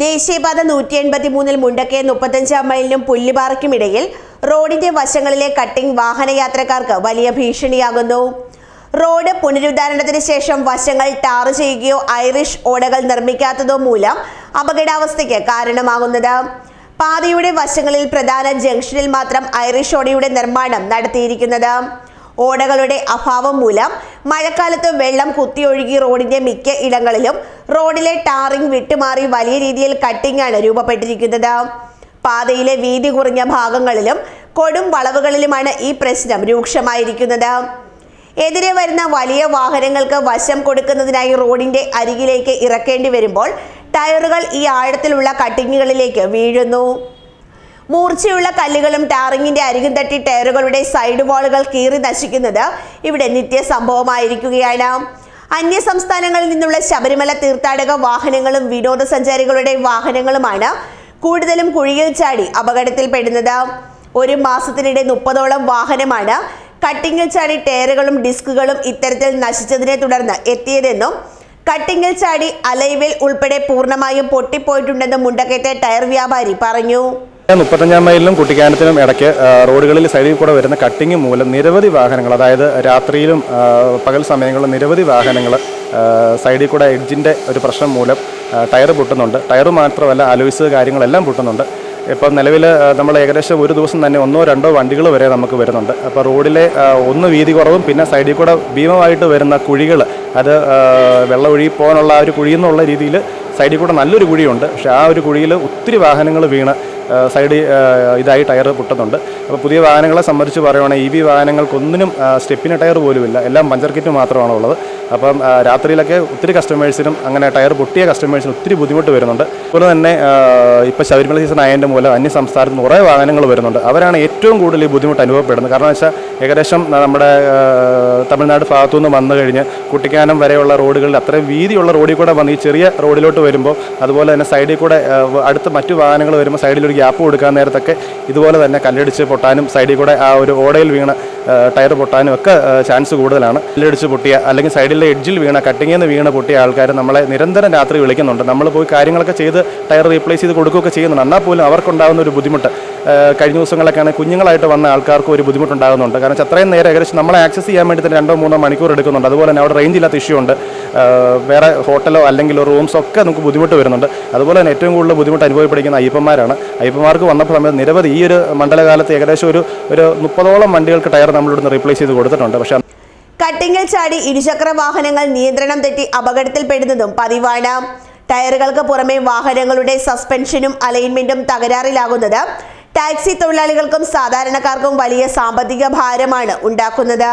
ദേശീയപാത 183 മുണ്ടക്കയ 35 മൈലിനും പുല്ലിപ്പാറയ്ക്കുമിടയിൽ റോഡിന്റെ വശങ്ങളിലെ കട്ടിംഗ് വാഹനയാത്രക്കാർക്ക് വലിയ ഭീഷണിയാകുന്നു. റോഡ് പുനരുദ്ധാരണത്തിന് ശേഷം വശങ്ങൾ ടാർ ചെയ്യുകയോ ഐറിഷ് ഓടകൾ നിർമ്മിക്കാത്തതോ മൂലം അപകടാവസ്ഥയ്ക്ക് കാരണമാകുന്നത്. പാതയുടെ വശങ്ങളിൽ പ്രധാന ജംഗ്ഷനിൽ മാത്രം ഐറിഷ് ഓടയുടെ നിർമ്മാണം നടത്തിയിരിക്കുന്നത്. ഓടകളുടെ അഭാവം മൂലം മഴക്കാലത്ത് വെള്ളം കുത്തിയൊഴുകി റോഡിന്റെ മിക്ക ഇടങ്ങളിലും റോഡിലെ ടാറിംഗ് വിട്ടുമാറി വലിയ രീതിയിൽ കട്ടിംഗ് ആണ് രൂപപ്പെട്ടിരിക്കുന്നത്. പാതയിലെ വീതി കുറഞ്ഞ ഭാഗങ്ങളിലും കൊടും വളവുകളിലുമാണ് ഈ പ്രശ്നം രൂക്ഷമായിരിക്കുന്നത്. എതിരെ വരുന്ന വലിയ വാഹനങ്ങൾക്ക് വശം കൊടുക്കുന്നതിനായി റോഡിന്റെ അരികിലേക്ക് ഇറക്കേണ്ടി വരുമ്പോൾ ടയറുകൾ ഈ ആഴത്തിലുള്ള കട്ടിങ്ങുകളിലേക്ക് വീഴുന്നു. മൂർച്ചയുള്ള കല്ലുകളും ടാറിങ്ങിന്റെ അരികും തട്ടി ടയറുകളുടെ സൈഡ് വാളുകൾ കീറി നശിക്കുന്നത് ഇവിടെ നിത്യ സംഭവമായിരിക്കുകയാണ്. അന്യ സംസ്ഥാനങ്ങളിൽ നിന്നുള്ള ശബരിമല തീർത്ഥാടക വാഹനങ്ങളും വിനോദസഞ്ചാരികളുടെ വാഹനങ്ങളുമാണ് കൂടുതലും കുഴിയിൽ ചാടി അപകടത്തിൽപ്പെടുന്നത്. ഒരു മാസത്തിനിടെ 30ഓളം വാഹനമാണ് കട്ടിങ്ങിൽ ചാടി ടയറുകളും ഡിസ്കുകളും ഇത്തരത്തിൽ നശിച്ചതിനെ തുടർന്ന് എത്തിയതെന്നും കട്ടിങ്ങിൽ ചാടി അലൈവിൽ ഉൾപ്പെടെ പൂർണ്ണമായും പൊട്ടിപ്പോയിട്ടുണ്ടെന്നും മുണ്ടക്കയത്തെ ടയർ വ്യാപാരി പറഞ്ഞു. 35 മൈലിനും കുട്ടിക്കാനത്തിനും ഇടയ്ക്ക് റോഡുകളിൽ സൈഡിൽ കൂടെ വരുന്ന കട്ടിങ് മൂലം നിരവധി വാഹനങ്ങൾ, അതായത് രാത്രിയിലും പകൽ സമയങ്ങളിലും നിരവധി വാഹനങ്ങൾ സൈഡിൽ കൂടെ എഡ്ജിൻ്റെ ഒരു പ്രശ്നം മൂലം ടയർ പൊട്ടുന്നുണ്ട്. ടയർ മാത്രമല്ല അലോയ്സ് കാര്യങ്ങളെല്ലാം പൊട്ടുന്നുണ്ട്. ഇപ്പം നിലവിൽ നമ്മൾ ഏകദേശം ഒരു ദിവസം തന്നെ 1-2 വണ്ടികൾ വരെ നമുക്ക് വരുന്നുണ്ട്. അപ്പോൾ റോഡിലെ ഒന്ന് വീതി കുറവും പിന്നെ സൈഡിൽ കൂടെ ഭീമമായിട്ട് വരുന്ന കുഴികൾ, അത് വെള്ളം ഒഴുകി പോകാനുള്ള ആ ഒരു കുഴിയെന്നുള്ള രീതിയിൽ സൈഡിൽ കൂടെ നല്ലൊരു കുഴിയുണ്ട്. പക്ഷേ ആ ഒരു കുഴിയിൽ ഒത്തിരി വാഹനങ്ങൾ വീണ് സൈഡ് ഇതായി ടയർ പൊട്ടുന്നുണ്ട്. അപ്പോൾ പുതിയ വാഹനങ്ങളെ സംബന്ധിച്ച് പറയുവാണെങ്കിൽ EV വാഹനങ്ങൾക്കൊന്നിനും സ്റ്റെപ്പിന് ടയർ പോലുമില്ല, എല്ലാം പഞ്ചർ കിറ്റ് മാത്രമാണ് ഉള്ളത്. അപ്പം രാത്രിയിലൊക്കെ ഒത്തിരി കസ്റ്റമേഴ്സിനും അങ്ങനെ ടയർ പൊട്ടിയ കസ്റ്റമേഴ്സിനും ഒത്തിരി ബുദ്ധിമുട്ട് വരുന്നുണ്ട്. അതുപോലെ തന്നെ ഇപ്പോൾ ശബരിമല സീസൺ ആയതിൻ്റെ മൂലം അന്യ സംസ്ഥാനത്ത് കുറേ വാഹനങ്ങൾ വരുന്നുണ്ട്. അവരാണ് ഏറ്റവും കൂടുതൽ ഈ ബുദ്ധിമുട്ട് അനുഭവപ്പെടുന്നത്. കാരണം എന്ന് വെച്ചാൽ ഏകദേശം നമ്മുടെ തമിഴ്നാട് ഭാഗത്തുനിന്ന് വന്നു കഴിഞ്ഞ് കുട്ടിക്കാനം വരെയുള്ള റോഡുകളിൽ അത്രയും വീതിയുള്ള റോഡിൽ കൂടെ വന്ന് ഈ ചെറിയ റോഡിലോട്ട് വരുമ്പോൾ, അതുപോലെ തന്നെ സൈഡിൽ കൂടെ അടുത്ത് മറ്റു വാഹനങ്ങൾ വരുമ്പോൾ സൈഡിലൊരു ഗ്യാപ്പ് കൊടുക്കാൻ നേരത്തൊക്കെ ഇതുപോലെ തന്നെ കല്ലടിച്ച് പൊട്ടാനും സൈഡിൽ കൂടെ ആ ഒരു ഓടയിൽ വീണ ടയർ പൊട്ടാനും ഒക്കെ ചാൻസ് കൂടുതലാണ്. കല്ലടിച്ച് പൊട്ടിയ അല്ലെങ്കിൽ സൈഡിലെ എഡ്ജിൽ വീണ കട്ടിങ്ങിൽ നിന്ന് വീണ പൊട്ടിയ ആൾക്കാർ നമ്മളെ നിരന്തരം രാത്രി വിളിക്കുന്നുണ്ട്. നമ്മൾ പോയി കാര്യങ്ങളൊക്കെ ചെയ്ത് ടയർ റീപ്ലേസ് ചെയ്ത് കൊടുക്കുകയൊക്കെ ചെയ്യുന്നുണ്ട്. എന്നാൽ പോലും അവർക്കുണ്ടാകുന്ന ഒരു ബുദ്ധിമുട്ട് കഴിഞ്ഞ ദിവസങ്ങളൊക്കെയാണ് കുഞ്ഞുങ്ങളായിട്ട് വന്ന ആൾക്കാർക്ക് ഒരു ബുദ്ധിമുട്ടുണ്ടാകുന്നുണ്ട്. കാരണം അത്രയും നേരം ഏകദേശം നമ്മളെ ആക്സസ് ചെയ്യാൻ വേണ്ടി തന്നെ 2-3 മണിക്കൂർ എടുക്കുന്നുണ്ട്. അതുപോലെ തന്നെ അവിടെ റേഞ്ച് ഇല്ലാത്ത ഇഷ്യൂ ഉണ്ട്. വേറെ ഹോട്ടലോ അല്ലെങ്കിൽ റൂംസോ ഒക്കെ നമുക്ക് ബുദ്ധിമുട്ട് വരുന്നുണ്ട്. അതുപോലെ തന്നെ ഏറ്റവും കൂടുതൽ ബുദ്ധിമുട്ട് അനുഭവപ്പെടുന്ന അയ്യപ്പന്മാരാണ്. അയ്യപ്പന്മാർക്ക് വന്നപ്പോൾ സമയത്ത് നിരവധി ഈ ഒരു മണ്ഡലകാലത്ത് ഏകദേശം ഒരു 30ഓളം വണ്ടികൾക്ക് ടയർ നമ്മളിവിടുന്ന് റീപ്ലേസ് ചെയ്ത് കൊടുത്തിട്ടുണ്ട്. പക്ഷേ കട്ടിങ്ങിൽ ചാടി ഇരുചക്ര വാഹനങ്ങൾ നിയന്ത്രണം തെറ്റി അപകടത്തിൽപ്പെടുന്നതും പതിവാണ്. ടയറുകൾക്ക് പുറമെ വാഹനങ്ങളുടെ സസ്പെൻഷനും അലൈൻമെന്റും തകരാറിലാകുന്നത് ടാക്സി തൊഴിലാളികൾക്കും സാധാരണക്കാർക്കും വലിയ സാമ്പത്തിക ഭാരമാണ് ഉണ്ടാക്കുന്നത്.